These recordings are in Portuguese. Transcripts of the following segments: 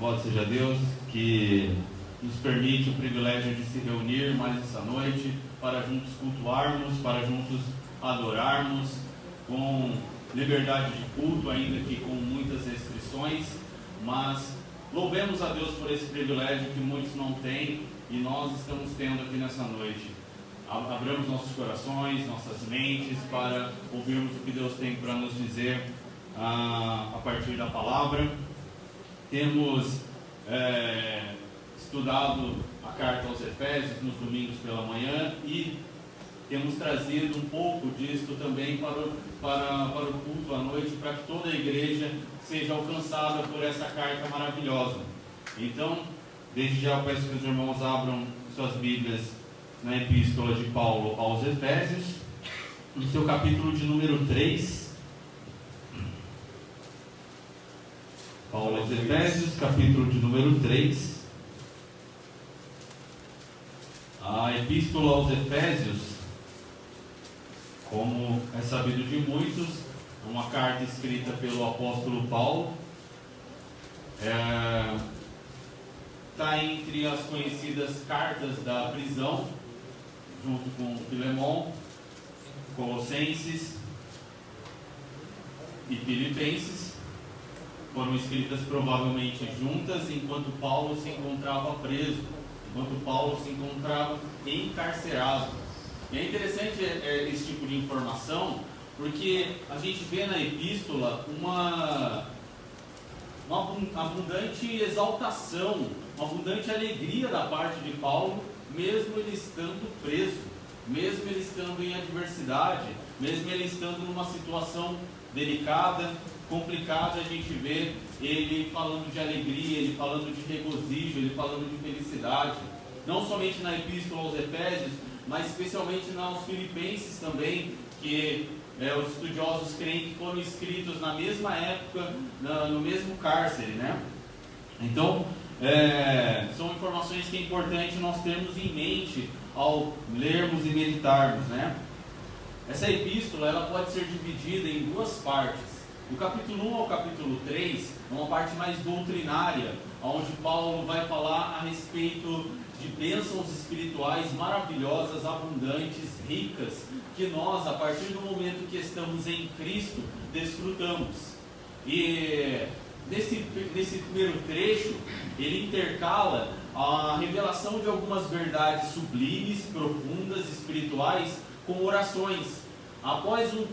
Louvado seja Deus, que nos permite o privilégio de se reunir mais essa noite, para juntos cultuarmos, para juntos adorarmos, com liberdade de culto, ainda que com muitas restrições, mas louvemos a Deus por esse privilégio que muitos não têm e nós estamos tendo aqui nessa noite. Abramos nossos corações, nossas mentes para ouvirmos o que Deus tem para nos dizer a partir da palavra. Temos estudado a carta aos Efésios nos domingos pela manhã e temos trazido um pouco disso também para o culto à noite, para que toda a igreja seja alcançada por essa carta maravilhosa. Então, desde já eu peço que os irmãos abram suas Bíblias na Epístola de Paulo aos Efésios, no seu capítulo de número 3. Paulo aos Efésios, capítulo de número 3. A Epístola aos Efésios, como é sabido de muitos, é uma carta escrita pelo apóstolo Paulo. Está entre as conhecidas cartas da prisão, junto com Filemon, Colossenses e Filipenses. Foram escritas provavelmente juntas enquanto Paulo se encontrava preso, enquanto Paulo se encontrava encarcerado. E é interessante esse tipo de informação, porque a gente vê na epístola uma abundante exaltação, uma abundante alegria da parte de Paulo, mesmo ele estando preso, mesmo ele estando em adversidade, mesmo ele estando numa situação delicada, complicada. A gente vê ele falando de alegria, ele falando de regozijo, ele falando de felicidade, não somente na epístola aos Efésios, mas especialmente aos Filipenses também, que os estudiosos creem que foram escritos na mesma época, no mesmo cárcere, né? Então, são informações que é importante nós termos em mente ao lermos e meditarmos, né? Essa epístola ela pode ser dividida em duas partes. Do capítulo 1 ao capítulo 3 é uma parte mais doutrinária, onde Paulo vai falar a respeito de bênçãos espirituais maravilhosas, abundantes, ricas, que nós, a partir do momento que estamos em Cristo, desfrutamos. E nesse primeiro trecho, ele intercala a revelação de algumas verdades sublimes, profundas, espirituais, com orações. Após um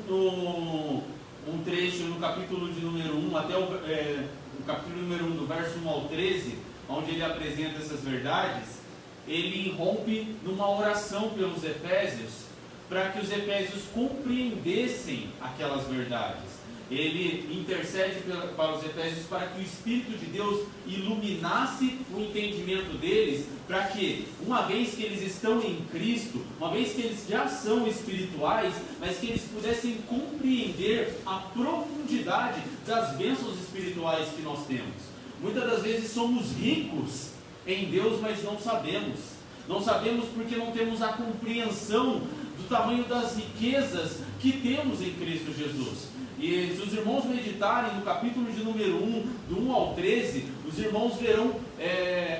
trecho no capítulo de número 1, até o capítulo número 1, do verso 1 ao 13, onde ele apresenta essas verdades, ele irrompe numa oração pelos Efésios, para que os Efésios compreendessem aquelas verdades. Ele intercede para os Efésios para que o Espírito de Deus iluminasse o entendimento deles, para que, uma vez que eles estão em Cristo, uma vez que eles já são espirituais, mas que eles pudessem compreender a profundidade das bênçãos espirituais que nós temos. Muitas das vezes somos ricos em Deus, mas não sabemos. Não sabemos porque não temos a compreensão do tamanho das riquezas que temos em Cristo Jesus. E se os irmãos meditarem no capítulo de número 1, do 1 ao 13, os irmãos verão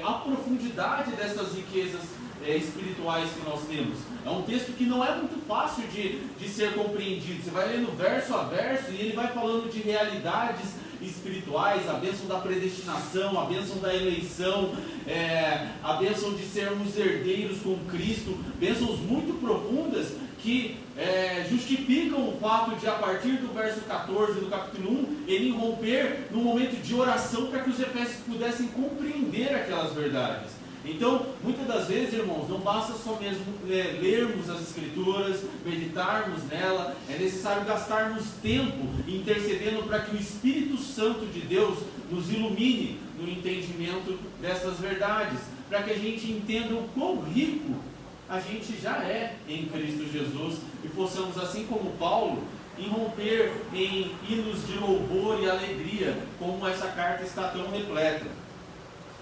a profundidade dessas riquezas espirituais que nós temos. É um texto que não é muito fácil de ser compreendido. Você vai lendo verso a verso e ele vai falando de realidades espirituais, a bênção da predestinação, a bênção da eleição, a bênção de sermos herdeiros com Cristo, bênçãos muito profundas que justificam o fato de, a partir do verso 14 do capítulo 1, ele irromper num momento de oração para que os Efésios pudessem compreender aquelas verdades. Então, muitas das vezes, irmãos, não basta só mesmo lermos as Escrituras, meditarmos nela, é necessário gastarmos tempo intercedendo para que o Espírito Santo de Deus nos ilumine no entendimento dessas verdades, para que a gente entenda o quão rico a gente já é em Cristo Jesus e possamos, assim como Paulo, irromper em hinos de louvor e alegria, como essa carta está tão repleta.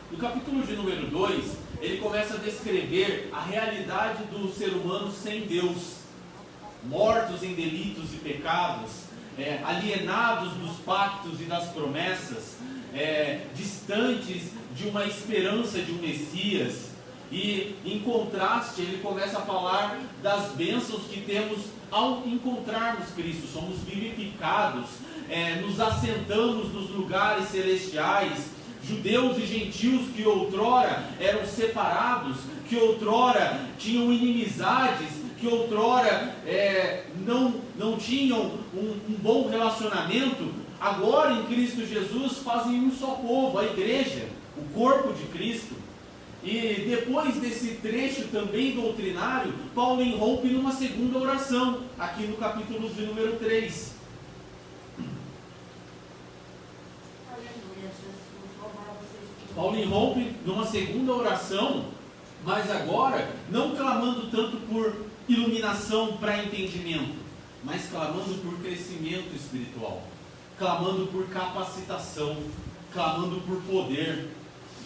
No capítulo de número 2, ele começa a descrever a realidade do ser humano sem Deus, mortos em delitos e pecados, alienados dos pactos e das promessas, distantes distantes de uma esperança de um Messias. E em contraste, ele começa a falar das bênçãos que temos ao encontrarmos Cristo. Somos vivificados, nos assentamos nos lugares celestiais. Judeus e gentios que outrora eram separados, que outrora tinham inimizades, que outrora não tinham um bom relacionamento, agora em Cristo Jesus fazem um só povo, a igreja, o corpo de Cristo. E depois desse trecho também doutrinário, Paulo irrompe numa segunda oração, aqui no capítulo de número 3. Paulo irrompe numa segunda oração, mas agora não clamando tanto por iluminação para entendimento, mas clamando por crescimento espiritual, clamando por capacitação, clamando por poder,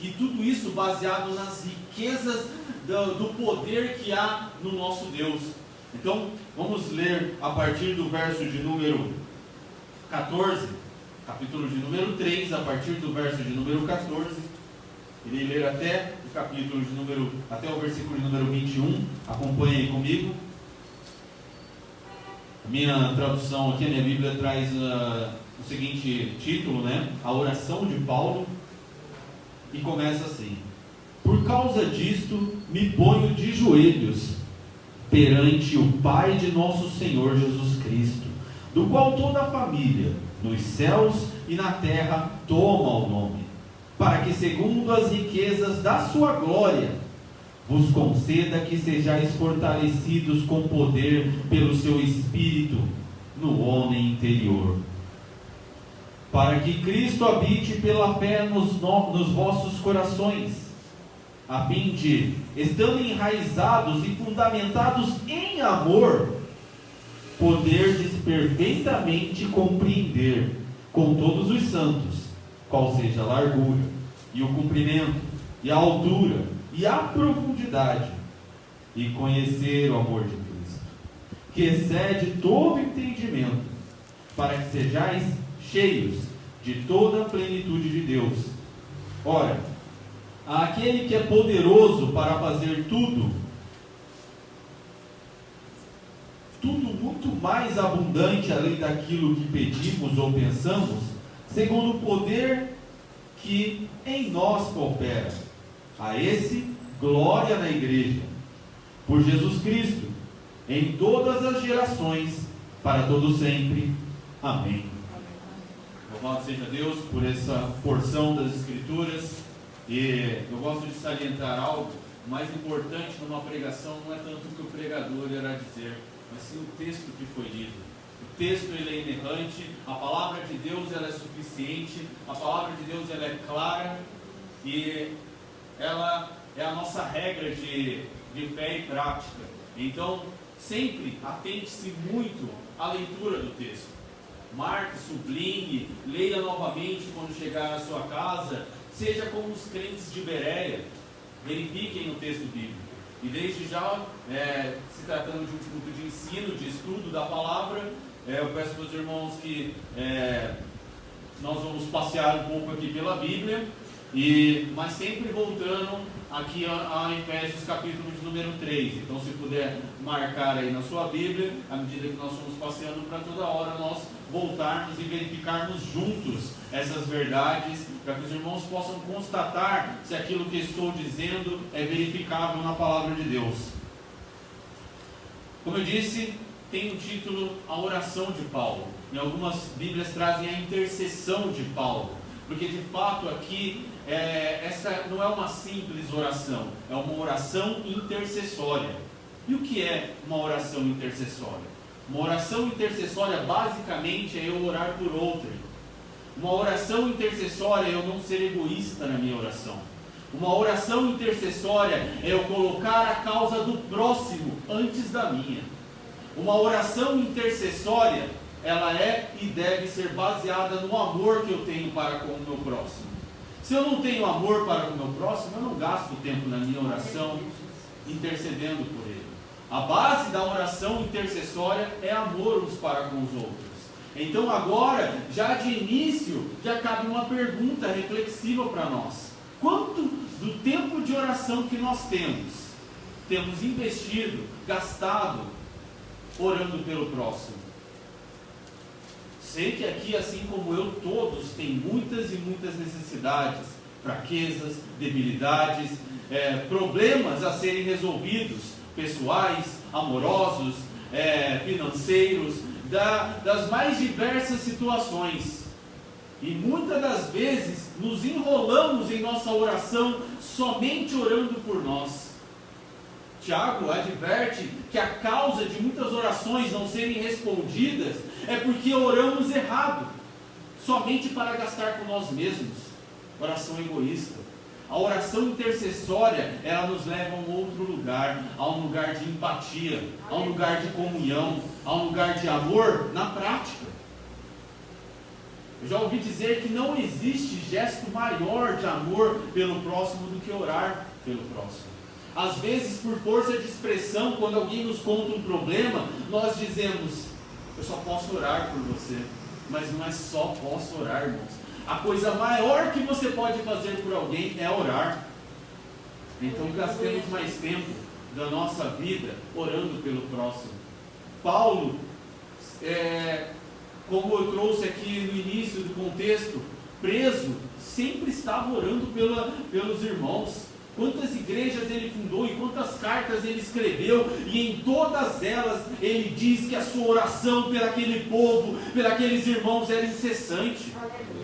e tudo isso baseado nas riquezas do poder que há no nosso Deus. Então, vamos ler a partir do verso de número 14, capítulo de número 3, a partir do verso de número 14, irei ler até o capítulo de número, até o versículo de número 21, acompanhe aí comigo. A minha tradução aqui, a minha Bíblia traz o seguinte título, né? A oração de Paulo, e começa assim: por causa disto me ponho de joelhos perante o Pai de nosso Senhor Jesus Cristo, do qual toda a família, nos céus e na terra, toma o nome, para que, segundo as riquezas da sua glória, vos conceda que sejais fortalecidos com poder pelo seu Espírito no homem interior, para que Cristo habite pela fé nos vossos corações, a fim de, estando enraizados e fundamentados em amor, poderdes perfeitamente compreender com todos os santos qual seja a largura, e o comprimento, e a altura, e a profundidade, e conhecer o amor de Cristo, que excede todo entendimento, para que sejais cheios de toda a plenitude de Deus. Ora, aquele que é poderoso para fazer tudo muito mais abundante além daquilo que pedimos ou pensamos, segundo o poder que em nós coopera. A esse, glória na igreja, por Jesus Cristo, em todas as gerações, para todo sempre. Amém. Louvado seja Deus por essa porção das Escrituras. E eu gosto de salientar algo: o mais importante numa pregação não é tanto o que o pregador irá dizer, mas sim o texto que foi lido. O texto, ele é inerrante, a palavra de Deus, ela é suficiente, a palavra de Deus, ela é clara, e ela é a nossa regra de fé e prática. Então, sempre atente-se muito à leitura do texto. Marque, sublinhe, leia novamente quando chegar à sua casa. Seja como os crentes de Bereia, verifiquem o texto bíblico. E desde já, se tratando de um culto de ensino, de estudo da palavra, eu peço para os irmãos que nós vamos passear um pouco aqui pela Bíblia, mas sempre voltando aqui a Efésios capítulo de número 3. Então, se puder marcar aí na sua Bíblia, à medida que nós vamos passeando, para toda hora nós voltarmos e verificarmos juntos essas verdades, para que os irmãos possam constatar se aquilo que estou dizendo é verificável na palavra de Deus. Como eu disse, tem o título A Oração de Paulo. Em algumas Bíblias trazem a intercessão de Paulo, porque de fato aqui essa não é uma simples oração, é uma oração intercessória. E o que é uma oração intercessória? Uma oração intercessória basicamente é eu orar por outrem. Uma oração intercessória é eu não ser egoísta na minha oração. Uma oração intercessória é eu colocar a causa do próximo antes da minha. Uma oração intercessória, ela é e deve ser baseada no amor que eu tenho para com o meu próximo. Se eu não tenho amor para com o meu próximo, eu não gasto tempo na minha oração intercedendo por ele. A base da oração intercessória é amor uns para com os outros. Então agora, já de início, já cabe uma pergunta reflexiva para nós. Quanto do tempo de oração que nós temos investido, gastado, orando pelo próximo? Sei que aqui, assim como eu, todos têm muitas e muitas necessidades, fraquezas, debilidades, problemas a serem resolvidos, pessoais, amorosos, financeiros, das mais diversas situações. E muitas das vezes nos enrolamos em nossa oração somente orando por nós. Tiago adverte que a causa de muitas orações não serem respondidas é porque oramos errado, somente para gastar com nós mesmos. Oração egoísta. A oração intercessória, ela nos leva a um outro lugar, a um lugar de empatia, a um lugar de comunhão, a um lugar de amor na prática. Eu já ouvi dizer que não existe gesto maior de amor pelo próximo do que orar pelo próximo. Às vezes, por força de expressão, quando alguém nos conta um problema, nós dizemos: eu só posso orar por você. Mas não é só posso orar, irmãos. A coisa maior que você pode fazer por alguém é orar. Então gastemos mais tempo da nossa vida orando pelo próximo. Paulo, como eu trouxe aqui no início do contexto, preso, sempre estava orando pelos irmãos. Quantas igrejas ele fundou e quantas cartas ele escreveu, e em todas elas ele diz que a sua oração pelaquele povo, pelos irmãos era incessante.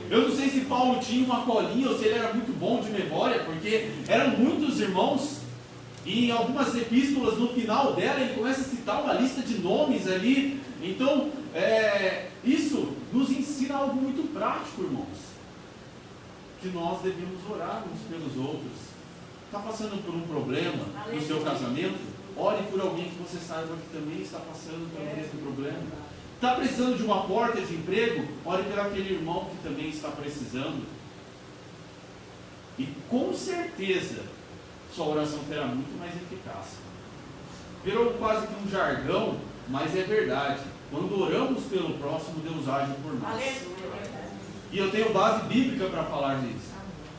Eu não sei se Paulo tinha uma colinha ou se ele era muito bom de memória, porque eram muitos irmãos, e em algumas epístolas no final dela ele começa a citar uma lista de nomes ali. Então isso nos ensina algo muito prático, irmãos, que nós devemos orar uns pelos outros. Está passando por um problema no seu casamento? Ore por alguém que você saiba que também está passando por o mesmo problema. Está precisando de uma porta de emprego? Ore por aquele irmão que também está precisando. E com certeza sua oração terá muito mais eficácia. Virou quase que um jargão, mas é verdade. Quando oramos pelo próximo, Deus age por nós. E eu tenho base bíblica para falar disso.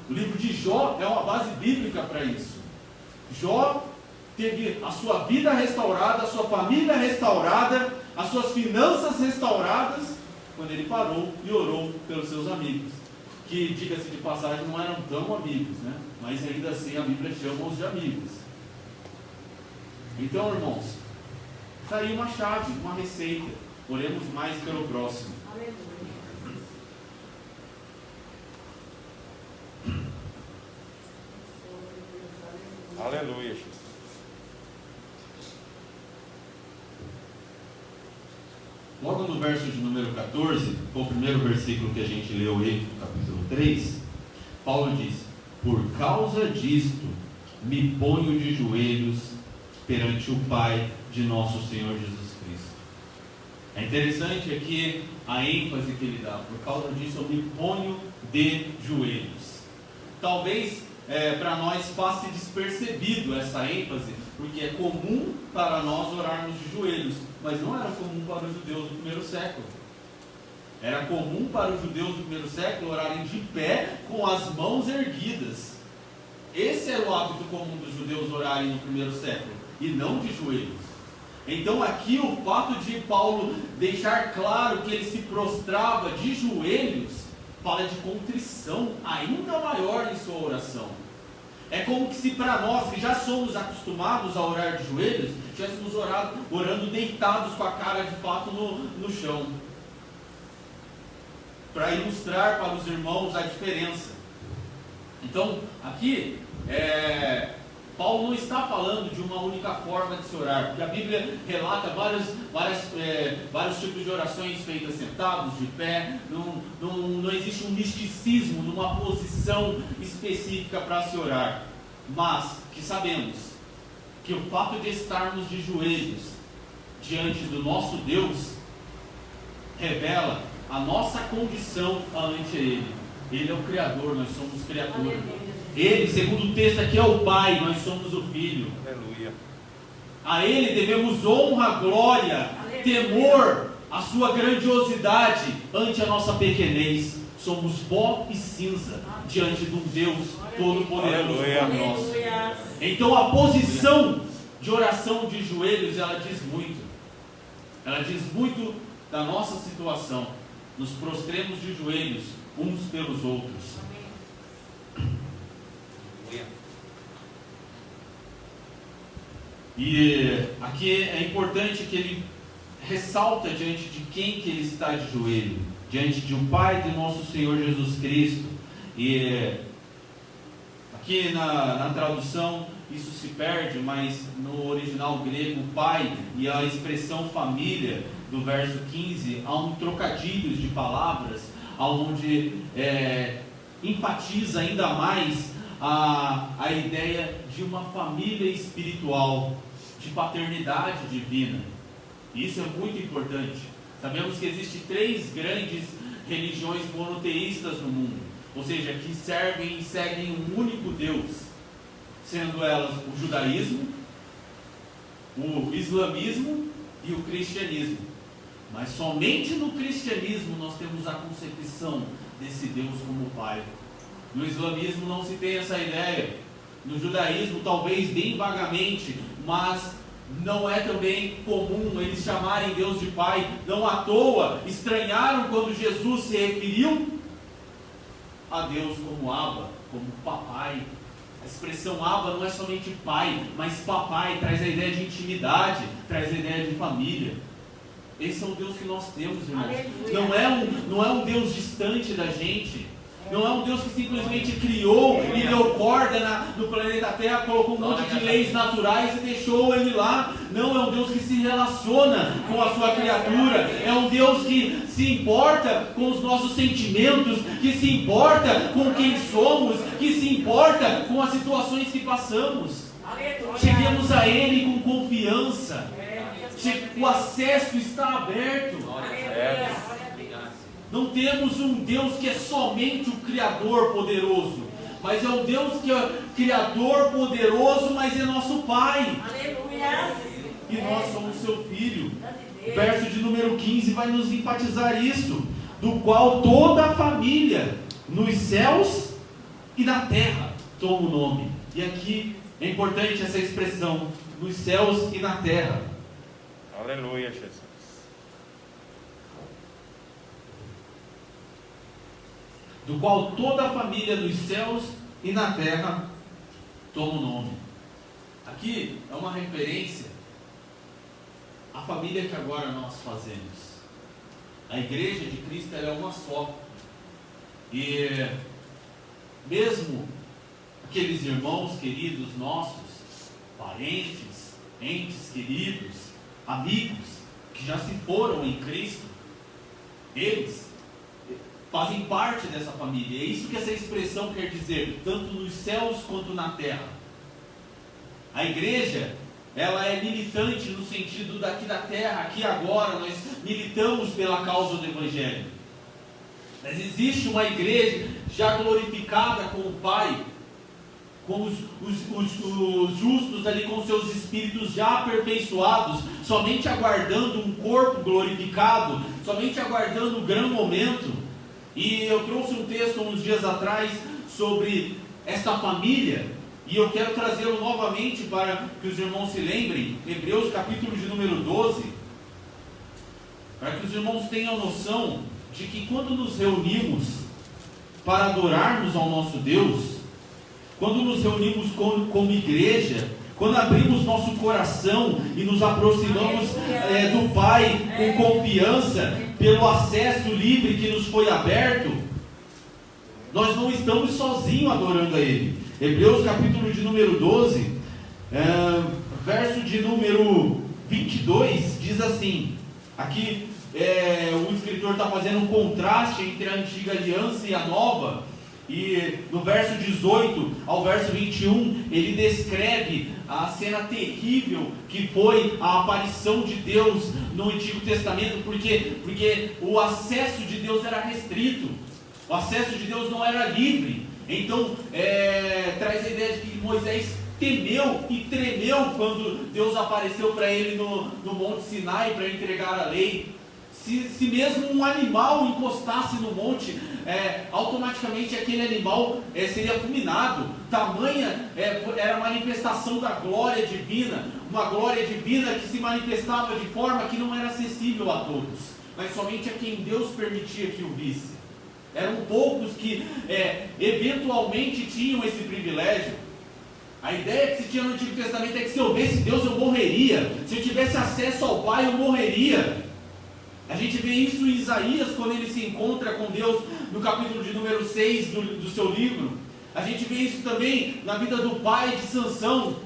O livro de Jó é uma base bíblica para isso. Jó teve a sua vida restaurada, a sua família restaurada, as suas finanças restauradas, quando ele parou e orou pelos seus amigos, que, diga-se de passagem, não eram tão amigos, né? Mas ainda assim a Bíblia chama-os de amigos. Então, irmãos, está aí uma chave, uma receita. Oremos mais pelo próximo. Aleluia. Logo no verso de número 14, o primeiro versículo que a gente leu aí, no capítulo 3, Paulo diz: por causa disto, me ponho de joelhos perante o Pai de nosso Senhor Jesus Cristo. É interessante aqui a ênfase que ele dá: por causa disso eu me ponho de joelhos. Talvez para nós passe despercebido essa ênfase, porque é comum para nós orarmos de joelhos, mas não era comum para os judeus do primeiro século. Era comum para os judeus do primeiro século orarem de pé com as mãos erguidas. Esse era o hábito comum dos judeus orarem no primeiro século, e não de joelhos. Então aqui o fato de Paulo deixar claro que ele se prostrava de joelhos fala de contrição ainda maior em sua oração. É como que se para nós, que já somos acostumados a orar de joelhos, tivéssemos orando deitados com a cara de fato no chão. Para ilustrar para os irmãos a diferença. Então, aqui, Paulo não está falando de uma única forma de se orar, porque a Bíblia relata vários tipos de orações feitas sentados, de pé. Não existe um misticismo numa posição específica para se orar, mas que sabemos que o fato de estarmos de joelhos diante do nosso Deus revela a nossa condição ante Ele. Ele é o Criador, nós somos criaturas. Ele, segundo o texto aqui, é o Pai, nós somos o Filho. Aleluia. A Ele devemos honra, glória, temor, a sua grandiosidade ante a nossa pequenez. Somos pó e cinza diante de um Deus todo-poderoso como nosso. Então a posição de oração de joelhos, ela diz muito. Ela diz muito da nossa situação. Nos prostremos de joelhos uns pelos outros. E aqui é importante que ele ressalta diante de quem que ele está de joelho. Diante de um Pai de nosso Senhor Jesus Cristo. E aqui na tradução isso se perde, mas no original grego, Pai e a expressão família do verso 15, há um trocadilho de palavras, onde enfatiza ainda mais a ideia de uma família espiritual, de paternidade divina. E isso é muito importante. Sabemos que existem 3 grandes religiões monoteístas no mundo, ou seja, que servem e seguem um único Deus, sendo elas o judaísmo, o islamismo e o cristianismo. Mas somente no cristianismo nós temos a concepção desse Deus como Pai. No islamismo não se tem essa ideia. No judaísmo talvez bem vagamente, mas não é também comum eles chamarem Deus de Pai. Não à toa estranharam quando Jesus se referiu a Deus como Abba, como Papai. A expressão Abba não é somente pai, mas papai, traz a ideia de intimidade, traz a ideia de família. Esse é o Deus que nós temos, irmãos. Não é um Deus distante da gente. Não é um Deus que simplesmente criou e deu corda no planeta Terra, colocou um monte de leis naturais e deixou ele lá. Não, é um Deus que se relaciona com a sua criatura. É um Deus que se importa com os nossos sentimentos, que se importa com quem somos, que se importa com as situações que passamos. Cheguemos a Ele com confiança. O acesso está aberto. Não temos um Deus que é somente o Criador poderoso, mas é um Deus que é Criador poderoso, mas é nosso Pai. Aleluia. E nós somos seu Filho. O verso de número 15 vai nos enfatizar isso, do qual toda a família, nos céus e na terra, toma o nome. E aqui é importante essa expressão, nos céus e na terra. Aleluia, Jesus. Do qual toda a família nos céus e na terra toma o nome. Aqui é uma referência à família que agora nós fazemos. A igreja de Cristo ela é uma só. E mesmo aqueles irmãos queridos nossos, parentes, entes queridos, amigos, que já se foram em Cristo, eles fazem parte dessa família. É isso que essa expressão quer dizer, tanto nos céus quanto na terra. A igreja, ela é militante no sentido daqui da terra, aqui agora, nós militamos pela causa do Evangelho. Mas existe uma igreja já glorificada com o Pai, com os justos ali, com seus espíritos já aperfeiçoados, somente aguardando um corpo glorificado, somente aguardando um grande momento. E eu trouxe um texto uns dias atrás sobre esta família, e eu quero trazê-lo novamente para que os irmãos se lembrem. Hebreus capítulo de número 12, para que os irmãos tenham noção de que quando nos reunimos para adorarmos ao nosso Deus, quando nos reunimos como igreja, quando abrimos nosso coração e nos aproximamos do Pai com confiança, pelo acesso livre que nos foi aberto, nós não estamos sozinhos adorando a Ele. Hebreus capítulo de número 12, verso de número 22, diz assim, aqui o escritor está fazendo um contraste entre a antiga aliança e a nova, e no verso 18 ao verso 21, ele descreve a cena terrível que foi a aparição de Deus no Antigo Testamento, porque o acesso de Deus era restrito, o acesso de Deus não era livre. Então traz a ideia de que Moisés temeu e tremeu quando Deus apareceu para ele no Monte Sinai para entregar a lei. Se mesmo um animal encostasse no monte, automaticamente aquele animal seria fulminado. Tamanha era a manifestação da glória divina, uma glória divina que se manifestava de forma que não era acessível a todos, mas somente a quem Deus permitia que o visse. Eram poucos que eventualmente tinham esse privilégio. A ideia que se tinha no Antigo Testamento é que se eu visse Deus eu morreria, se eu tivesse acesso ao Pai eu morreria. A gente vê isso em Isaías, quando ele se encontra com Deus, no capítulo de número 6 do seu livro. A gente vê isso também na vida do pai de Sansão,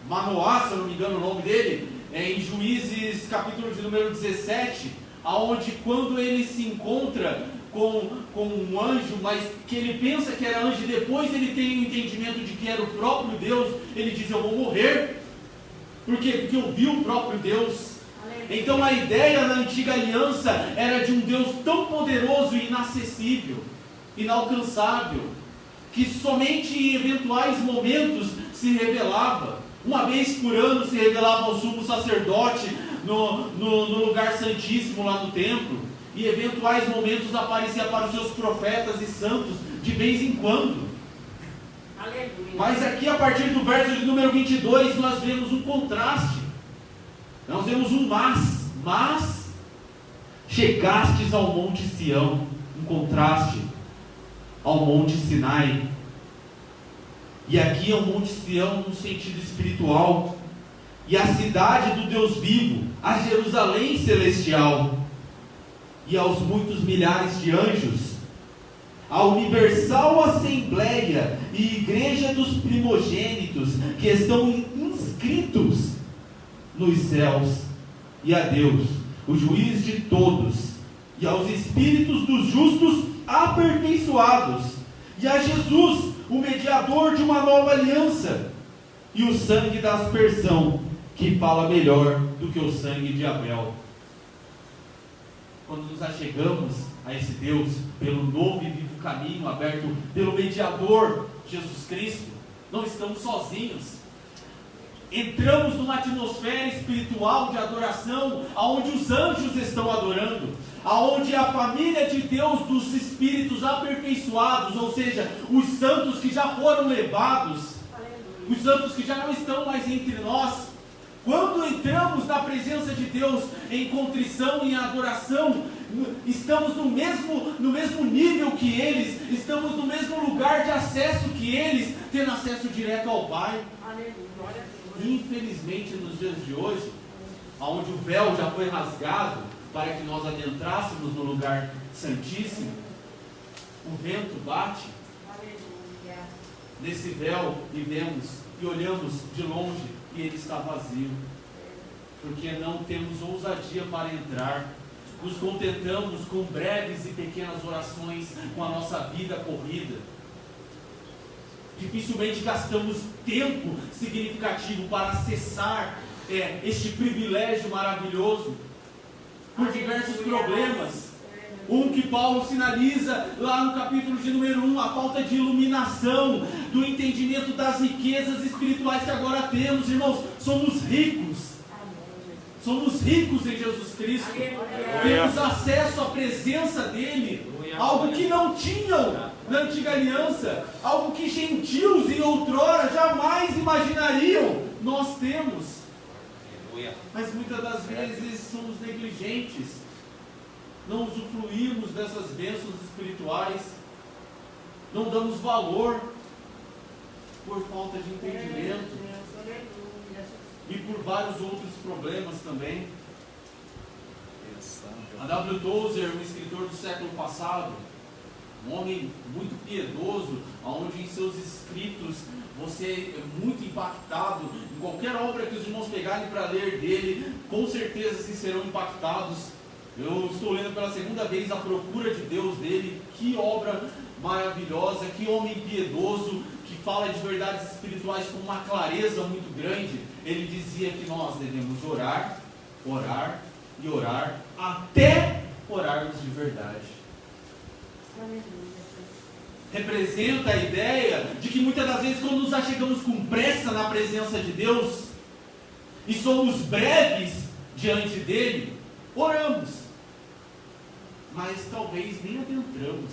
Manoá, se eu não me engano o nome dele, em Juízes, capítulo de número 17, aonde quando ele se encontra com um anjo, mas que ele pensa que era anjo, e depois ele tem o entendimento de que era o próprio Deus, ele diz: eu vou morrer. Por quê? Porque eu vi o próprio Deus. Então a ideia na antiga aliança era de um Deus tão poderoso e inacessível, inalcançável, que somente em eventuais momentos se revelava. Uma vez por ano se revelava ao sumo sacerdote no lugar santíssimo lá no templo, e eventuais momentos aparecia para os seus profetas e santos de vez em quando. Aleluia. Mas aqui, a partir do verso de número 22, nós vemos um contraste. Nós vemos um mas chegastes ao monte Sião, um contraste ao monte Sinai. E aqui é o monte Sião no sentido espiritual, e a cidade do Deus vivo, a Jerusalém celestial, e aos muitos milhares de anjos, a universal assembleia e igreja dos primogênitos que estão inscritos nos céus, e a Deus, o juiz de todos, e aos espíritos dos justos aperfeiçoados, e a Jesus, o mediador de uma nova aliança, e o sangue da aspersão, que fala melhor do que o sangue de Abel. Quando nos achegamos a esse Deus, pelo novo e vivo caminho aberto pelo mediador Jesus Cristo, não estamos sozinhos. Entramos numa atmosfera espiritual de adoração, aonde os anjos estão adorando, aonde a família de Deus dos espíritos aperfeiçoados, ou seja, os santos que já foram levados, os santos que já não estão mais entre nós. Quando entramos na presença de Deus em contrição e em adoração, estamos no mesmo nível que eles, estamos no mesmo lugar de acesso que eles, tendo acesso direto ao Pai. Infelizmente, nos dias de hoje, onde o véu já foi rasgado para que nós adentrássemos no lugar santíssimo, o vento bate nesse véu e vemos e olhamos de longe e ele está vazio, porque não temos ousadia para entrar. Nos contentamos com breves e pequenas orações, com a nossa vida corrida. Dificilmente gastamos tempo significativo para acessar este privilégio maravilhoso, por diversos problemas. Um que Paulo sinaliza lá no capítulo de número 1, a falta de iluminação, do entendimento das riquezas espirituais que agora temos. Irmãos, somos ricos. Somos ricos em Jesus Cristo. Temos acesso à presença dele, algo que não tinham na antiga aliança, algo que gentios em outrora jamais imaginariam. Nós temos, mas muitas das vezes somos negligentes, não usufruímos dessas bênçãos espirituais, não damos valor por falta de entendimento e por vários outros problemas também. A W. Tozer, um escritor do século passado, um homem muito piedoso, onde em seus escritos você é muito impactado. Em qualquer obra que os irmãos pegarem para ler dele, com certeza se serão impactados. Eu estou lendo pela segunda vez A Procura de Deus dele. Que obra maravilhosa, que homem piedoso, que fala de verdades espirituais com uma clareza muito grande. Ele dizia que nós devemos orar, orar e orar até orarmos de verdade. Representa a ideia de que muitas das vezes, quando nos achegamos com pressa na presença de Deus e somos breves diante dele, oramos, mas talvez nem adentramos.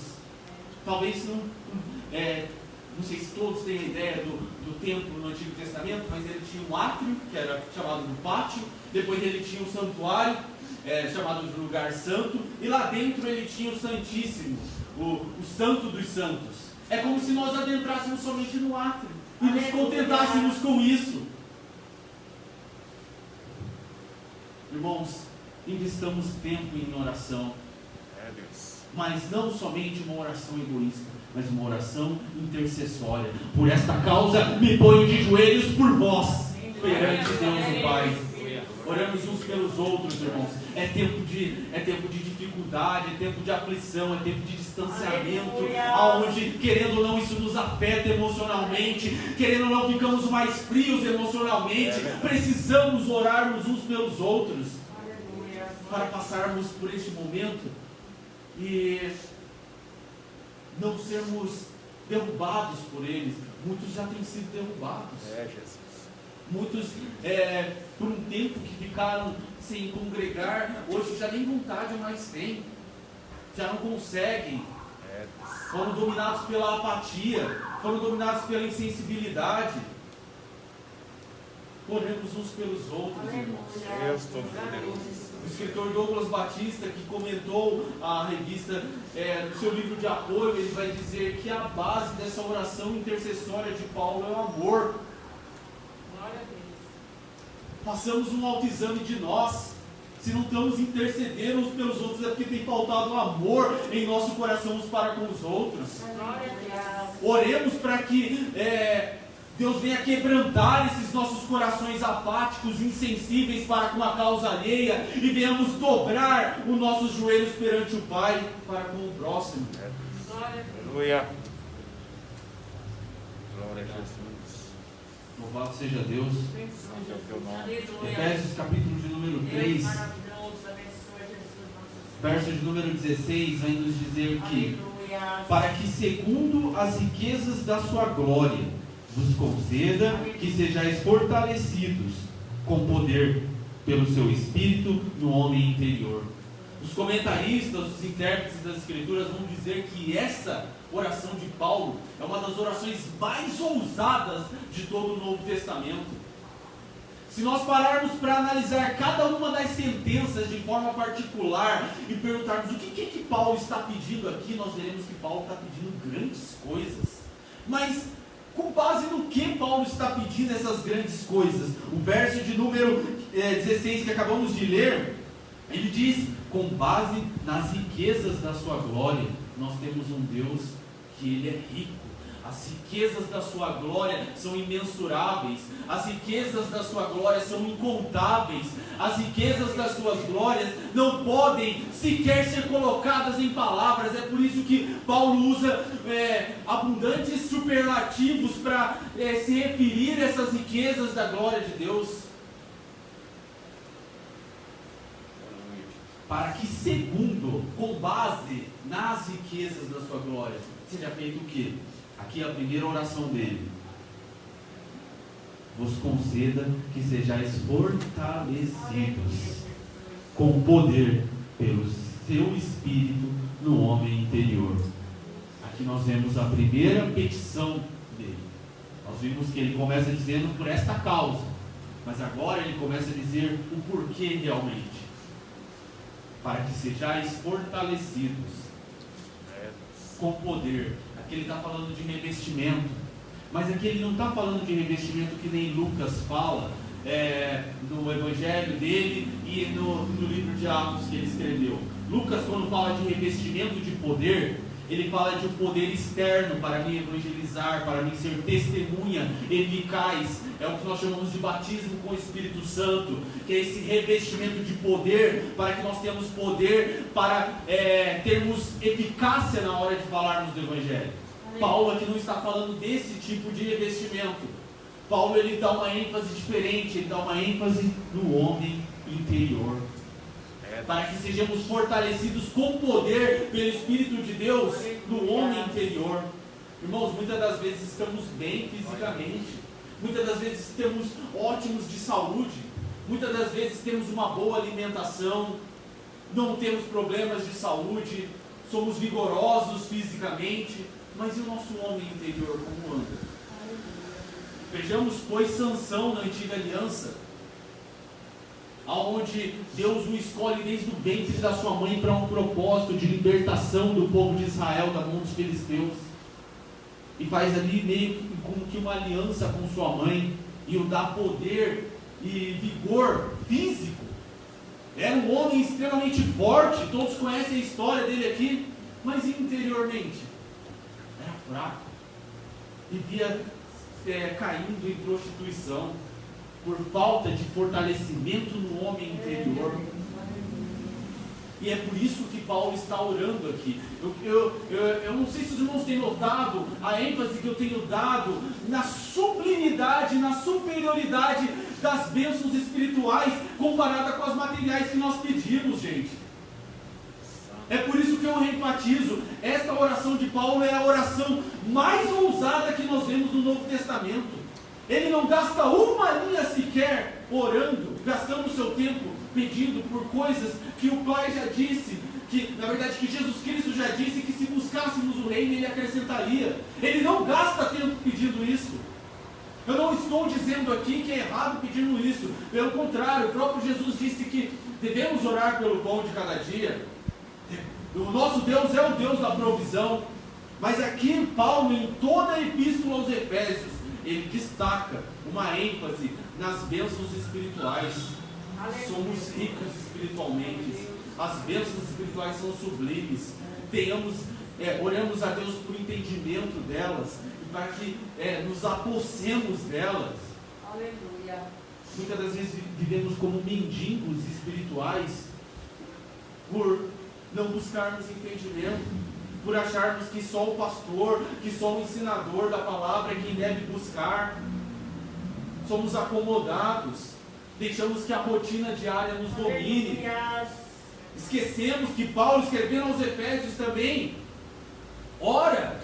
Talvez não sei se todos têm a ideia do templo no Antigo Testamento, mas ele tinha um átrio, que era chamado do pátio, depois ele tinha o santuário, chamado de lugar santo, e lá dentro ele tinha o Santíssimo, o Santo dos Santos. É como se nós adentrássemos somente no átrio e nos contentássemos com isso. Irmãos, investamos tempo em oração, mas não somente uma oração egoísta, mas uma oração intercessória. Por esta causa me ponho de joelhos por vós, perante Deus o Pai. Oramos uns pelos outros, irmãos. É tempo de dificuldade, é tempo de aflição, é tempo de distanciamento, aonde, querendo ou não, isso nos afeta emocionalmente, querendo ou não, ficamos mais frios emocionalmente. Precisamos orarmos uns pelos outros para passarmos por este momento e não sermos derrubados por eles. Muitos já têm sido derrubados. Jesus. Muitos, por um tempo que ficaram sem congregar, hoje já nem vontade mais têm, já não conseguem, foram dominados pela apatia, foram dominados pela insensibilidade. Oremos uns pelos outros, irmãos. Deus Todo-Poderoso. O escritor Douglas Batista, que comentou a revista, no seu livro de apoio, ele vai dizer que a base dessa oração intercessória de Paulo é o amor. Passamos um autoexame de nós. Se não estamos intercedendo uns pelos outros, é porque tem faltado amor em nosso coração uns para com os outros. Oremos para que Deus venha quebrantar esses nossos corações apáticos, insensíveis para com a causa alheia, e venhamos dobrar os nossos joelhos perante o Pai para com o próximo. Aleluia. Glória a Jesus. Louvado seja Deus. Santo é o teu nome. Efésios capítulo de número 3, verso de número 16, vai nos dizer que para que segundo as riquezas da sua glória vos conceda que sejais fortalecidos com poder pelo seu Espírito no homem interior. Os comentaristas, os intérpretes das Escrituras vão dizer que essa oração de Paulo é uma das orações mais ousadas de todo o Novo Testamento. Se nós pararmos para analisar cada uma das sentenças de forma particular e perguntarmos o que Paulo está pedindo aqui, nós veremos que Paulo está pedindo grandes coisas. Mas com base no que Paulo está pedindo essas grandes coisas? O verso de número 16 que acabamos de ler, ele diz: com base nas riquezas da sua glória. Nós temos um Deus que Ele é rico. As riquezas da sua glória são imensuráveis. As riquezas da sua glória são incontáveis. As riquezas das suas glórias não podem sequer ser colocadas em palavras. É por isso que Paulo usa abundantes superlativos para se referir a essas riquezas da glória de Deus. Para que segundo, com base nas riquezas da sua glória, seja feito o quê? Aqui é a primeira oração dele: vos conceda que sejais fortalecidos com poder pelo seu Espírito no homem interior. Aqui nós vemos a primeira petição dele. Nós vimos que ele começa dizendo por esta causa, mas agora ele começa a dizer o porquê realmente. Para que sejais fortalecidos com poder. Aqui ele está falando de revestimento, mas aqui ele não está falando de revestimento que nem Lucas fala no evangelho dele e no livro de Atos que ele escreveu. Lucas, quando fala de revestimento de poder, ele fala de um poder externo para me evangelizar, para me ser testemunha eficaz. É o que nós chamamos de batismo com o Espírito Santo, que é esse revestimento de poder, para que nós tenhamos poder para termos eficácia na hora de falarmos do Evangelho. Paulo aqui não está falando desse tipo de revestimento. Paulo ele dá uma ênfase diferente, ele dá uma ênfase no homem interior. Para que sejamos fortalecidos com poder pelo Espírito de Deus no homem interior. Irmãos, muitas das vezes estamos bem fisicamente, muitas das vezes estamos ótimos de saúde, muitas das vezes temos uma boa alimentação, não temos problemas de saúde, somos vigorosos fisicamente, mas e o nosso homem interior, como anda? Vejamos, pois, Sansão na antiga aliança, aonde Deus o escolhe desde o ventre da sua mãe para um propósito de libertação do povo de Israel da mão dos filisteus, e faz ali meio como que uma aliança com sua mãe, e o dá poder e vigor físico. Era um homem extremamente forte, todos conhecem a história dele aqui, mas interiormente era fraco, vivia caindo em prostituição, por falta de fortalecimento no homem interior. E é por isso que Paulo está orando aqui. Eu não sei se os irmãos têm notado a ênfase que eu tenho dado na sublimidade, na superioridade das bênçãos espirituais comparada com as materiais que nós pedimos, gente. É por isso que eu enfatizo, esta oração de Paulo é a oração mais ousada que nós vemos no Novo Testamento. Ele não gasta uma linha sequer orando, gastando o seu tempo pedindo por coisas que o Pai já disse, que na verdade que Jesus Cristo já disse que se buscássemos o reino Ele acrescentaria. Ele não gasta tempo pedindo isso. Eu não estou dizendo aqui que é errado pedindo isso, pelo contrário, o próprio Jesus disse que devemos orar pelo pão de cada dia. O nosso Deus é o Deus da provisão. Mas aqui Paulo, em toda a epístola aos Efésios, ele destaca uma ênfase nas bênçãos espirituais. Somos ricos espiritualmente, as bênçãos espirituais são sublimes. Oramos a Deus por entendimento delas, e para que nos apossemos delas. Aleluia. Muitas das vezes vivemos como mendigos espirituais, por não buscarmos entendimento, por acharmos que só o pastor, que só o ensinador da palavra é quem deve buscar. Somos acomodados, deixamos que a rotina diária nos domine. Esquecemos que Paulo, escrevendo aos Efésios também, ora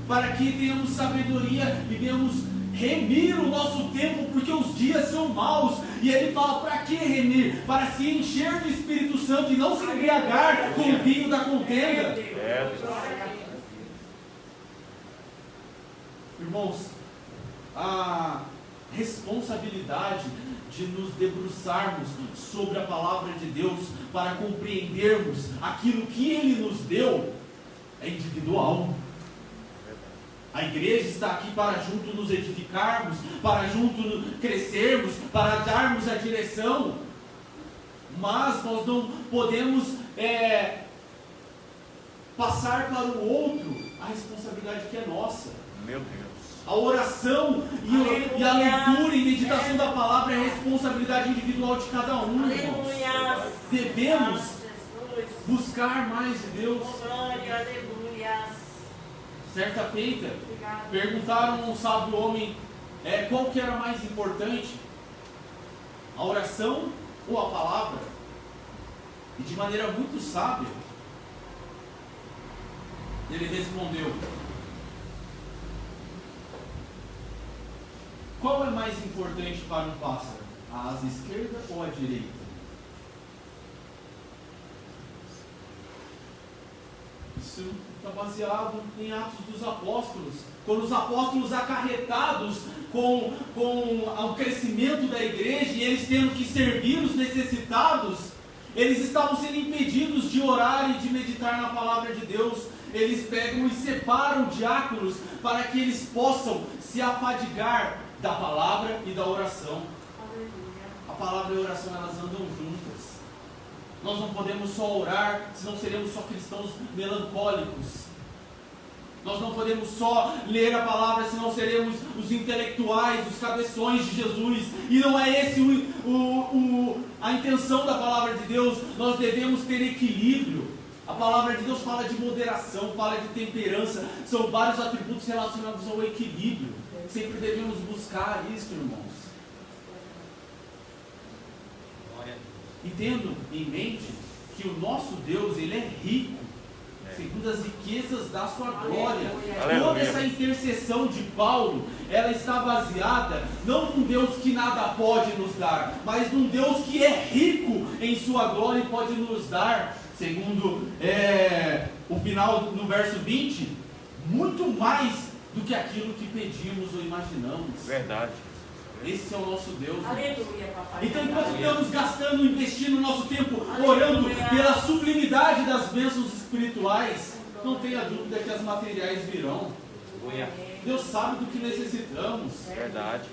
para que tenhamos sabedoria e venhamos remir o nosso tempo, porque os dias são maus. E ele fala, para que remir? Para se encher do Espírito Santo e não se embriagar com o vinho da contenda. Irmãos, a responsabilidade de nos debruçarmos sobre a palavra de Deus para compreendermos aquilo que Ele nos deu é individual. A igreja está aqui para junto nos edificarmos, para junto crescermos, para darmos a direção, mas nós não podemos passar para o outro a responsabilidade que é nossa. Meu Deus. A oração e a leitura e meditação da palavra é responsabilidade individual de cada um, irmãos. Devemos buscar mais de Deus. Certa feita, perguntaram a um sábio homem qual que era mais importante, a oração ou a palavra? E de maneira muito sábia, ele respondeu: qual é mais importante para um pássaro? A asa esquerda ou a direita? Isso está baseado em Atos dos Apóstolos. Quando os apóstolos acarretados com o crescimento da igreja e eles tendo que servir os necessitados, eles estavam sendo impedidos de orar e de meditar na palavra de Deus. Eles pegam e separam diáconos para que eles possam se afadigar da palavra e da oração. A palavra e a oração, elas andam juntas. Nós não podemos só orar, senão seremos só cristãos melancólicos. Nós não podemos só ler a palavra, senão seremos os intelectuais, os cabeções de Jesus. E não é esse a intenção da palavra de Deus. Nós devemos ter equilíbrio. A palavra de Deus fala de moderação, fala de temperança. São vários atributos relacionados ao equilíbrio. Sempre devemos buscar isso, irmãos. E tendo em mente que o nosso Deus, Ele é rico segundo as riquezas da sua glória. Aleluia. Toda essa intercessão de Paulo, ela está baseada não num Deus que nada pode nos dar, mas num Deus que é rico em sua glória e pode nos dar, segundo o final no verso 20, muito mais do que aquilo que pedimos ou imaginamos. Verdade. Esse é o nosso Deus. Aleluia, papai. Então, enquanto estamos gastando, investindo nosso tempo orando pela sublimidade das bênçãos espirituais, não tenha dúvida que as materiais virão. Deus sabe do que necessitamos. Verdade.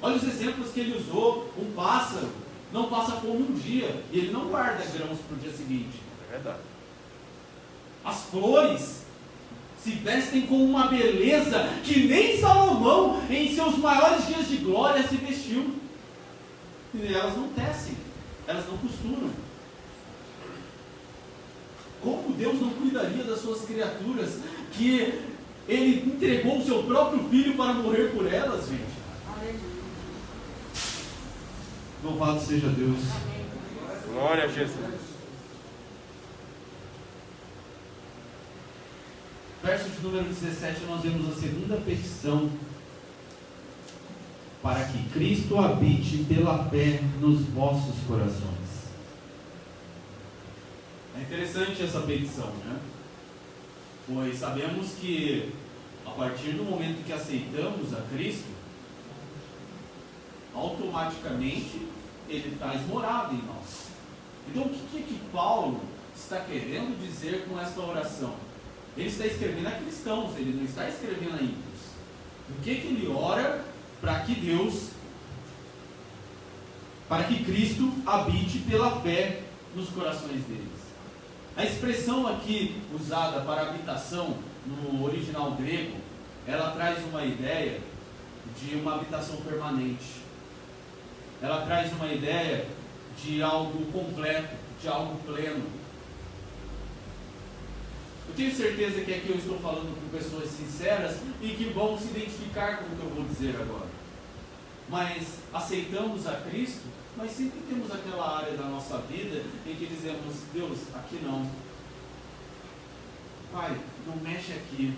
Olha os exemplos que ele usou. Um pássaro não passa fome um dia e ele não guarda grãos para o dia seguinte. É verdade. As flores se vestem com uma beleza que nem Salomão, em seus maiores dias de glória, se vestiu. E elas não tecem, elas não costuram. Como Deus não cuidaria das suas criaturas, que Ele entregou o seu próprio filho para morrer por elas, gente? Louvado seja Deus. Glória a Jesus. Verso de número 17, nós vemos a segunda petição: para que Cristo habite pela fé nos vossos corações. É interessante essa petição, né? Pois sabemos que a partir do momento que aceitamos a Cristo, automaticamente Ele traz morada em nós. Então o que Paulo está querendo dizer com esta oração? Ele está escrevendo a cristãos, ele não está escrevendo a ímpios. O que ele ora? Para que Cristo habite pela fé nos corações deles. A expressão aqui usada para habitação no original grego, ela traz uma ideia de uma habitação permanente. Ela traz uma ideia de algo completo, de algo pleno. Eu tenho certeza que aqui eu estou falando com pessoas sinceras e que vão se identificar com o que eu vou dizer agora. Mas aceitamos a Cristo, mas sempre temos aquela área da nossa vida em que dizemos: Deus, aqui não. Pai, não mexe aqui.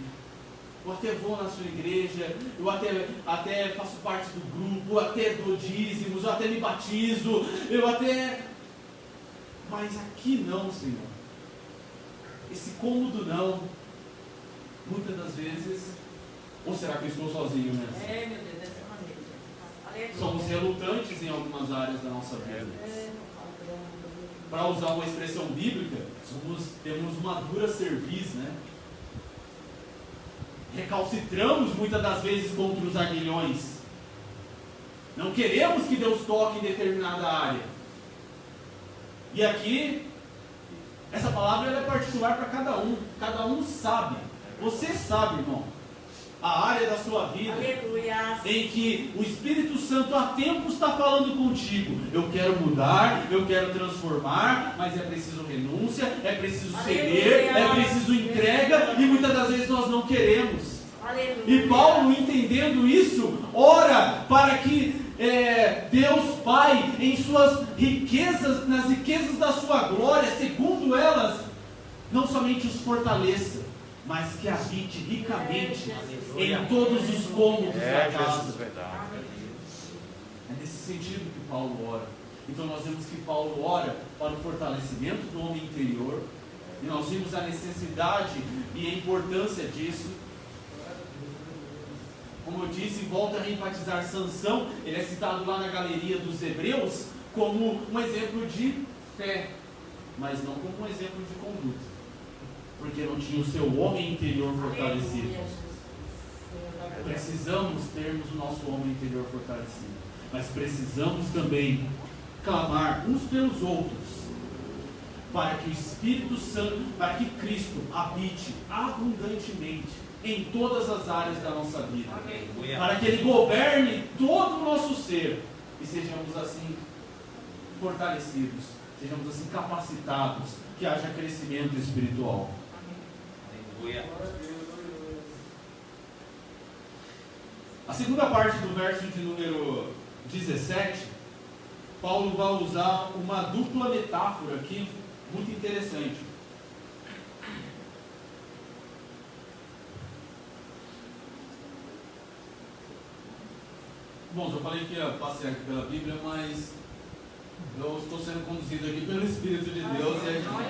Eu até vou na sua igreja, eu até faço parte do grupo, eu até dou dízimos, eu até me batizo, mas aqui não, Senhor. Esse cômodo não. Muitas das vezes, ou será que eu estou sozinho mesmo? Meu Deus, dessa maneira. Somos relutantes em algumas áreas da nossa vida. Para usar uma expressão bíblica, temos uma dura cerviz, né? Recalcitramos muitas das vezes contra os aguilhões. Não queremos que Deus toque em determinada área. E aqui, essa palavra ela é particular para cada um. Cada um sabe. Você sabe, irmão, a área da sua vida em que o Espírito Santo há tempo está falando contigo: eu quero mudar, eu quero transformar, mas é preciso renúncia, é preciso ceder, é preciso entrega, e muitas das vezes nós não queremos. E Paulo, entendendo isso, ora para que Deus Pai, em suas riquezas, nas riquezas da sua glória, segundo elas, não somente os fortaleça, mas que habite ricamente em todos os cômodos da casa. É nesse sentido que Paulo ora. Então nós vemos que Paulo ora para o fortalecimento do homem interior, e nós vimos a necessidade e a importância disso. Como eu disse, volto a reenfatizar Sansão. Ele é citado lá na galeria dos Hebreus como um exemplo de fé, mas não como um exemplo de conduta, porque não tinha o seu homem interior fortalecido. Precisamos termos o nosso homem interior fortalecido, mas precisamos também clamar uns pelos outros, para que o Espírito Santo, para que Cristo habite abundantemente em todas as áreas da nossa vida, para que Ele governe todo o nosso ser, e sejamos assim fortalecidos, sejamos assim capacitados, que haja crescimento espiritual. A segunda parte do verso de número 17, Paulo vai usar uma dupla metáfora aqui, muito interessante. Bom, eu falei que ia passear aqui pela Bíblia, mas eu estou sendo conduzido aqui pelo Espírito de Deus,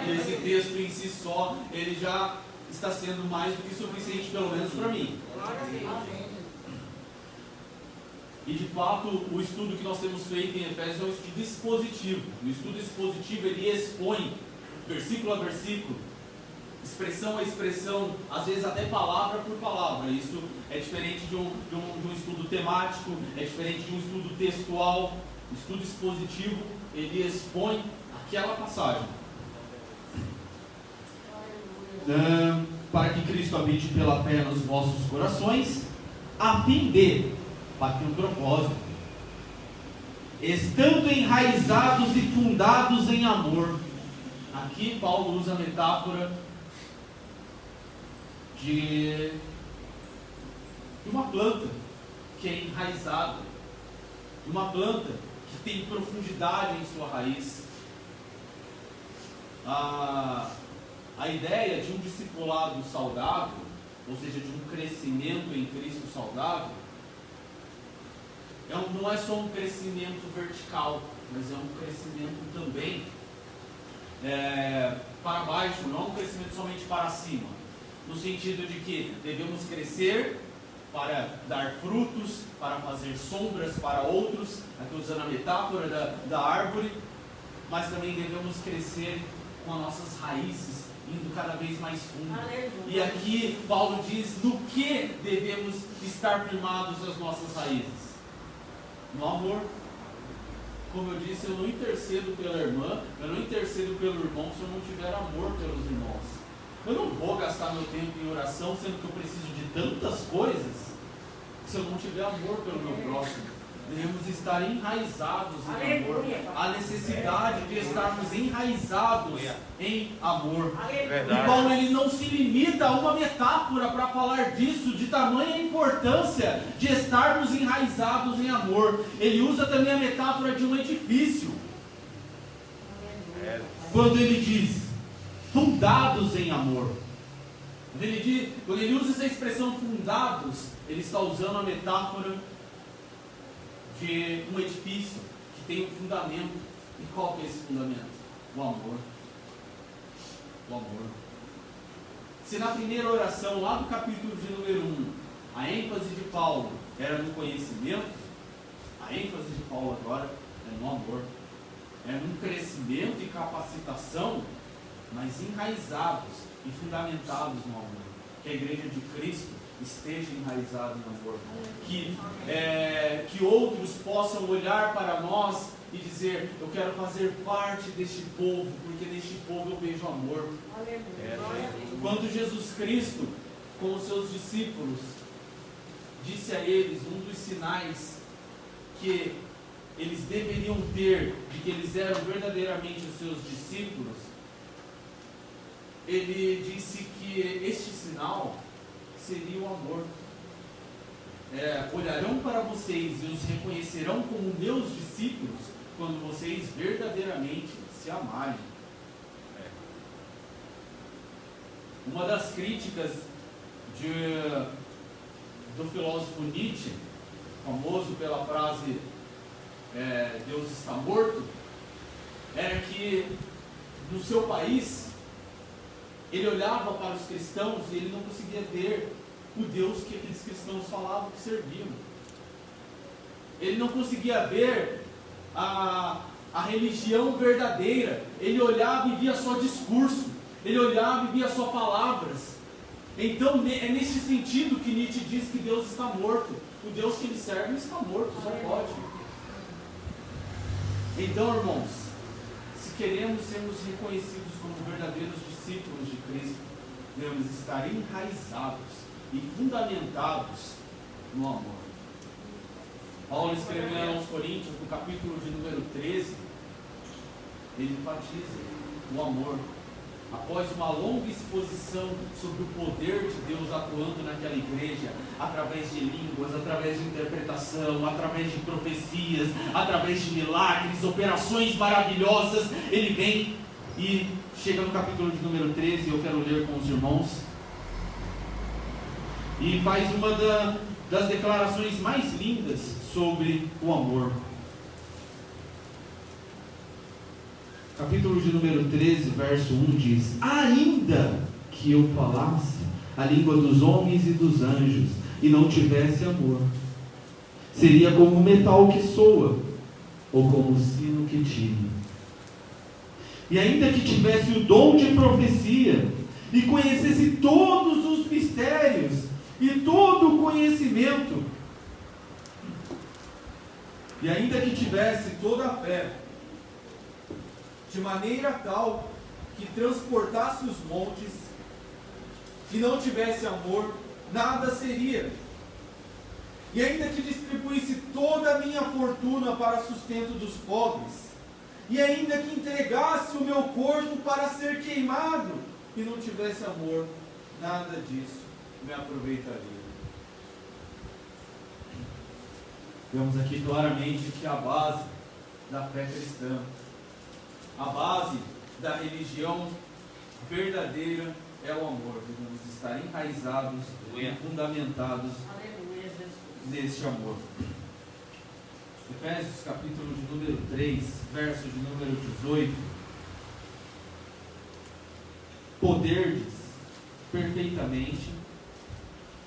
e esse texto em si só, ele já está sendo mais do que suficiente, pelo menos para mim. E de fato, o estudo que nós temos feito em Efésios é um estudo expositivo. O estudo expositivo, ele expõe, versículo a versículo, expressão a expressão, às vezes até palavra por palavra. Isso é diferente de um estudo temático, é diferente de um estudo textual. O estudo expositivo, ele expõe aquela passagem. Para que Cristo habite pela fé nos vossos corações, a fim de, para que um propósito, estando enraizados e fundados em amor. Aqui Paulo usa a metáfora de uma planta que é enraizada, de uma planta que tem profundidade em sua raiz. A ideia de um discipulado saudável, ou seja, de um crescimento em Cristo saudável, não é só um crescimento vertical, mas é um crescimento também para baixo, não é um crescimento somente para cima, no sentido de que devemos crescer para dar frutos, para fazer sombras para outros, aqui usando a metáfora da árvore, mas também devemos crescer com as nossas raízes, indo cada vez mais fundo. Aleluia. E aqui Paulo diz no que devemos estar firmados as nossas raízes. No amor. Como eu disse, eu não intercedo pela irmã, eu não intercedo pelo irmão se eu não tiver amor pelos irmãos. Eu não vou gastar meu tempo em oração, sendo que eu preciso de tantas coisas, se eu não tiver amor pelo meu próximo. Devemos estar enraizados em amor. A necessidade de estarmos enraizados em amor. E Paulo, ele não se limita a uma metáfora para falar disso, de tamanha importância de estarmos enraizados em amor. Ele usa também a metáfora de um edifício. Quando ele diz fundados em amor. Quando ele usa essa expressão fundados, ele está usando a metáfora de um edifício que tem um fundamento. E qual que é esse fundamento? O amor. O amor. Se na primeira oração, lá do capítulo de número 1, a ênfase de Paulo era no conhecimento, a ênfase de Paulo agora é no amor. É num crescimento e capacitação, mas enraizados e fundamentados no amor. Que a igreja de Cristo esteja enraizada no amor. Que outros possam olhar para nós e dizer: eu quero fazer parte deste povo, porque neste povo eu vejo amor. Quando Jesus Cristo, com os seus discípulos, disse a eles um dos sinais que eles deveriam ter, de que eles eram verdadeiramente os seus discípulos, ele disse que este sinal seria o amor. Olharão para vocês e os reconhecerão como meus discípulos quando vocês verdadeiramente se amarem. Uma das críticas do filósofo Nietzsche, famoso pela frase Deus está morto, era que no seu país ele olhava para os cristãos e ele não conseguia ver o Deus que aqueles cristãos falavam que serviam. Ele não conseguia ver a religião verdadeira. Ele olhava e via só discurso. Ele olhava e via só palavras. Então é neste sentido que Nietzsche diz que Deus está morto. O Deus que ele serve está morto, só pode. Então, irmãos, se queremos sermos reconhecidos como verdadeiros discípulos de Cristo, devemos estar enraizados e fundamentados no amor. Paulo escrevendo aos Coríntios, no capítulo de número 13, ele enfatiza o amor. Após uma longa exposição sobre o poder de Deus atuando naquela igreja, através de línguas, através de interpretação, através de profecias, através de milagres, operações maravilhosas, ele vem e chega no capítulo de número 13, eu quero ler com os irmãos, e faz uma das declarações mais lindas sobre o amor. Capítulo de número 13, verso 1 diz: ainda que eu falasse a língua dos homens e dos anjos e não tivesse amor, seria como o metal que soa ou como o sino que tine. E ainda que tivesse o dom de profecia e conhecesse todos os mistérios e todo o conhecimento, e ainda que tivesse toda a fé, de maneira tal que transportasse os montes, se não tivesse amor, nada seria. E ainda que distribuísse toda a minha fortuna para sustento dos pobres, e ainda que entregasse o meu corpo para ser queimado, e não tivesse amor, nada disso me aproveitaria. Vemos aqui claramente que a base da fé cristã, a base da religião verdadeira é o amor. Devemos estar enraizados e fundamentados neste amor. Efésios capítulo de número 3, verso de número 18. Poderdes perfeitamente,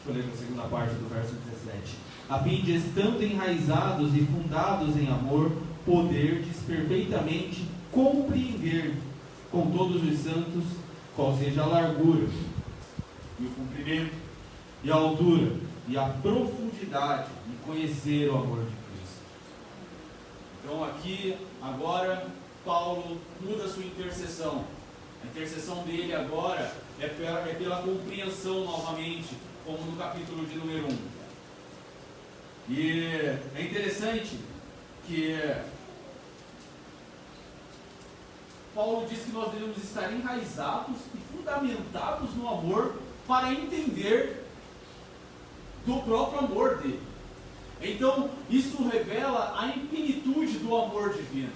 deixa eu ler a segunda parte do verso 17. A fim de, estando enraizados e fundados em amor, poderdes perfeitamente compreender com todos os santos qual seja a largura e o comprimento e a altura e a profundidade e conhecer o amor de Cristo. Então aqui, agora, Paulo muda sua intercessão. A intercessão dele agora é pela compreensão novamente, como no capítulo de número 1. E é interessante que Paulo diz que nós devemos estar enraizados e fundamentados no amor para entender do próprio amor dele. Então, isso revela a infinitude do amor divino.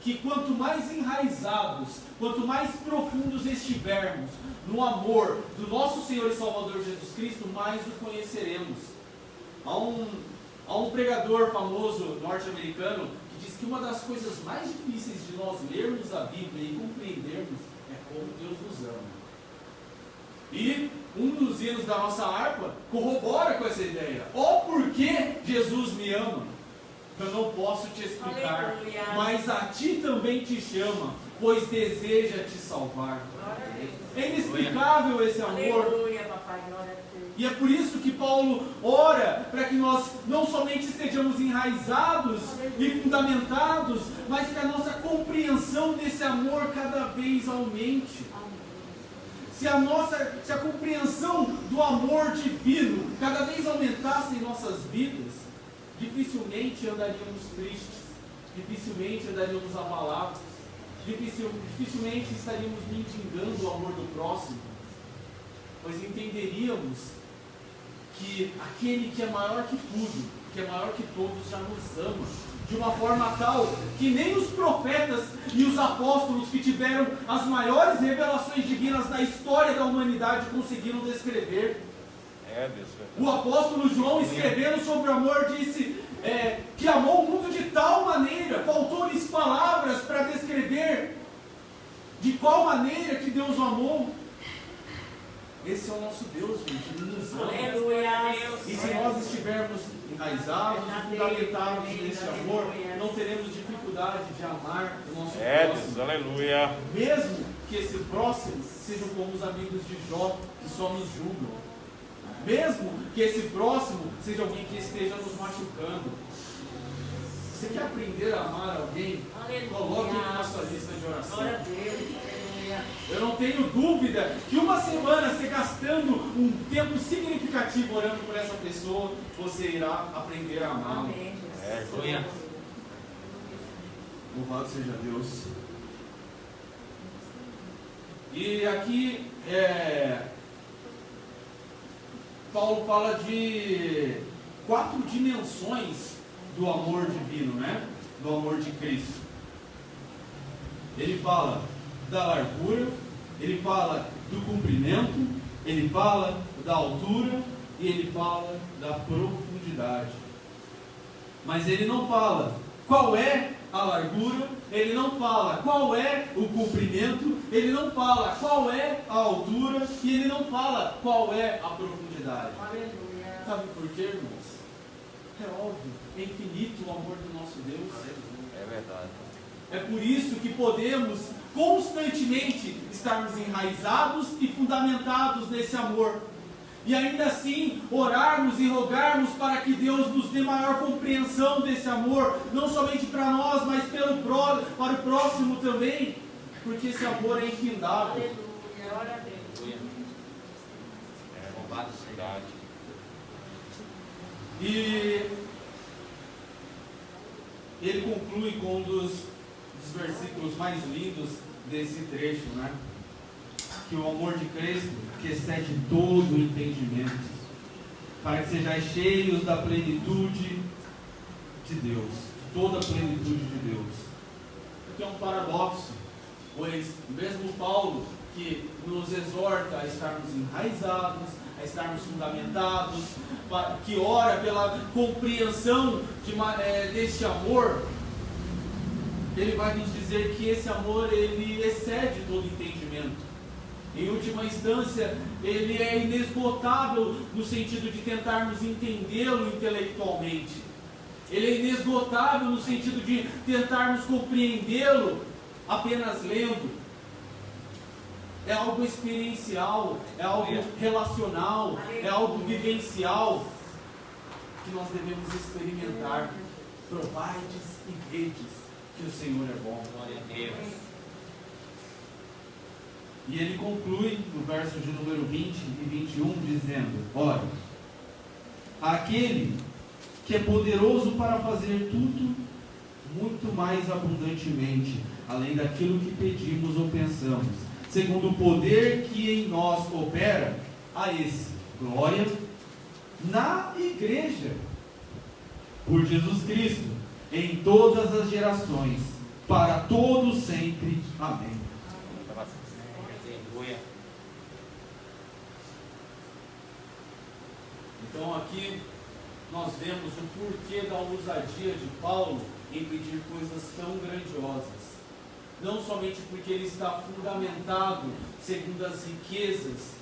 Que quanto mais enraizados, quanto mais profundos estivermos no amor do nosso Senhor e Salvador Jesus Cristo, mais o conheceremos. Há um pregador famoso norte-americano que diz que uma das coisas mais difíceis de nós lermos a Bíblia e compreendermos é como Deus nos ama. E um dos hinos da nossa harpa corrobora com essa ideia. Oh, por que Jesus me ama? Eu não posso te explicar, aleluia, mas a ti também te chama, pois deseja te salvar. É inexplicável esse amor. Aleluia, papai, glória a Deus. E é por isso que Paulo ora para que nós não somente estejamos enraizados e fundamentados, mas que a nossa compreensão desse amor cada vez aumente. Se a compreensão do amor divino cada vez aumentasse em nossas vidas, dificilmente andaríamos tristes, dificilmente andaríamos abalados, dificilmente estaríamos mendigando o amor do próximo, pois entenderíamos que aquele que é maior que tudo, que é maior que todos, já nos ama, de uma forma tal que nem os profetas e os apóstolos que tiveram as maiores revelações divinas da história da humanidade conseguiram descrever. O apóstolo João, escrevendo sobre o amor, disse que amou o mundo de tal maneira, faltou-lhes palavras para descrever de qual maneira que Deus o amou. Esse é o nosso Deus, gente, Ele nos ama. E se nós estivermos enraizados e fundamentados nesse amor, não teremos dificuldade de amar o nosso próximo. Aleluia. Mesmo que esse próximo sejam como os amigos de Jó, que só nos julgam. Mesmo que esse próximo seja alguém que esteja nos machucando. Você quer aprender a amar alguém? Coloque ele na sua lista de oração. Glória a Deus. Eu não tenho dúvida que uma semana você gastando um tempo significativo orando por essa pessoa, você irá aprender a amá-la. Louvado seja Deus. E aqui Paulo fala de 4 dimensões do amor divino, né? Do amor de Cristo. Ele fala da largura, ele fala do comprimento, ele fala da altura e ele fala da profundidade. Mas ele não fala qual é a largura, ele não fala qual é o comprimento, ele não fala qual é a altura e ele não fala qual é a profundidade. Aleluia. Sabe por quê, irmãos? É óbvio, é infinito o amor do nosso Deus. É verdade. É por isso que podemos constantemente estarmos enraizados e fundamentados nesse amor. E ainda assim orarmos e rogarmos para que Deus nos dê maior compreensão desse amor, não somente para nós, mas para o próximo também, porque esse amor é infindável. Aleluia. Glória a Deus. É roubado cidade. E ele conclui com um dos versículos mais lindos desse trecho, né? Que o amor de Cristo, que excede todo o entendimento, para que sejais cheios da plenitude de Deus, toda a plenitude de Deus. Aqui é um paradoxo, pois mesmo Paulo, que nos exorta a estarmos enraizados, a estarmos fundamentados, que ora pela compreensão deste amor, ele vai nos dizer que esse amor, ele excede todo entendimento. Em última instância, ele é inesgotável no sentido de tentarmos entendê-lo intelectualmente. Ele é inesgotável no sentido de tentarmos compreendê-lo apenas lendo. É algo experiencial, é algo relacional, é algo vivencial que nós devemos experimentar. Provaides e vedes que o Senhor é bom. Glória a Deus. E ele conclui no verso de número 20 e 21 dizendo: ora, aquele que é poderoso para fazer tudo muito mais abundantemente, além daquilo que pedimos ou pensamos, segundo o poder que em nós opera, a esse glória na igreja, por Jesus Cristo, em todas as gerações, para todos sempre. Amém. Aleluia. Então aqui nós vemos o porquê da ousadia de Paulo em pedir coisas tão grandiosas. Não somente porque ele está fundamentado segundo as riquezas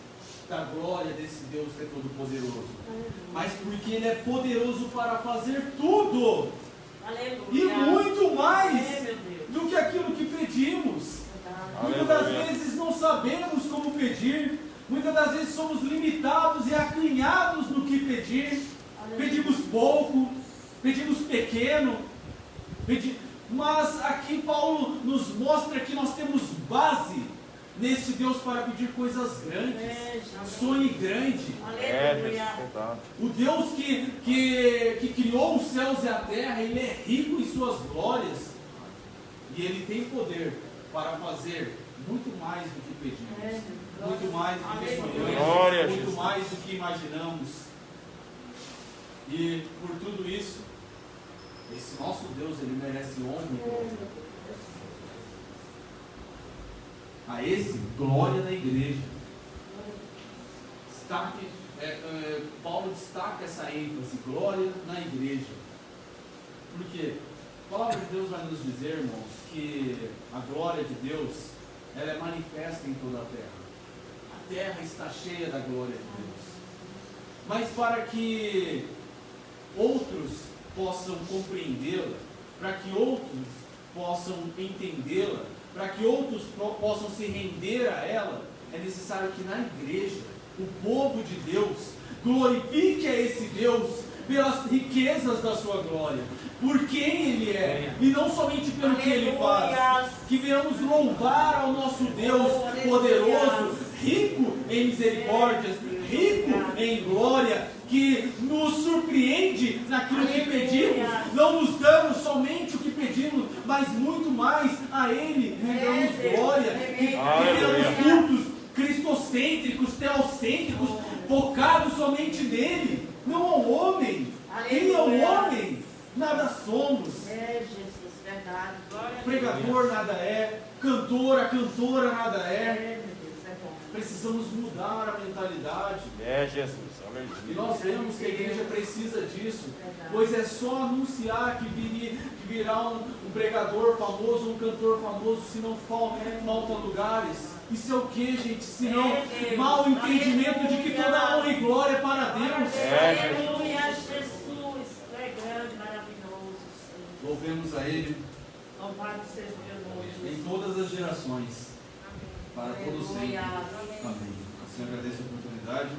da glória desse Deus que é todo-poderoso, mas porque ele é poderoso para fazer tudo. Aleluia. E muito mais Meu Deus. do que aquilo que pedimos. Verdade. Muitas das Aleluia. vezes não sabemos como pedir, muitas das vezes somos limitados e acanhados no que pedir. Pedimos pouco, pedimos pequeno, mas aqui Paulo nos mostra que nós temos base neste Deus para pedir coisas grandes. Sonhe grande. É, Aleluia. verdade. O Deus que criou os céus e a terra, Ele é rico em suas glórias. E Ele tem poder para fazer muito mais do que pedimos. Muito mais do que Glória a sonhamos. Muito Jesus. mais do que imaginamos. E por tudo isso, esse nosso Deus, Ele merece honra e glória. A esse, glória na igreja. Paulo destaca essa ênfase, glória na igreja. Porque a palavra de Deus vai nos dizer, irmãos, que a glória de Deus, ela é manifesta em toda a terra. A terra está cheia da glória de Deus. Mas para que outros possam compreendê-la, para que outros possam entendê-la, para que outros possam se render a ela, é necessário que na igreja, o povo de Deus glorifique a esse Deus pelas riquezas da sua glória, por quem Ele é, e não somente pelo que Ele faz. Que venhamos louvar ao nosso Deus poderoso, rico em misericórdias, rico em glória, que nos surpreende naquilo que pedimos, não nos dando somente o que pedimos, mas muito mais a Ele rendamos glória, que tenhamos cultos cristocêntricos, teocêntricos, focados somente nele, não ao homem. Quem é o homem? Nada somos. É, Jesus, verdade. Glória a Deus. Pregador nada é, cantora nada é. É, meu Deus, é bom. Precisamos mudar a mentalidade. É, Jesus. E Aleluia. nós vemos que a igreja precisa disso, pois é só anunciar que virá um pregador famoso, um cantor famoso, se não faltam lugares. Isso é o que, gente? Se não, mau entendimento de que toda honra e glória é para Deus. Aleluia, Jesus. Tu é grande, maravilhoso, Senhor. Louvemos a Ele Louvado seja o teu nome, em todas as gerações, para todos sempre. Aleluia. Amém. Assim, agradeço a oportunidade.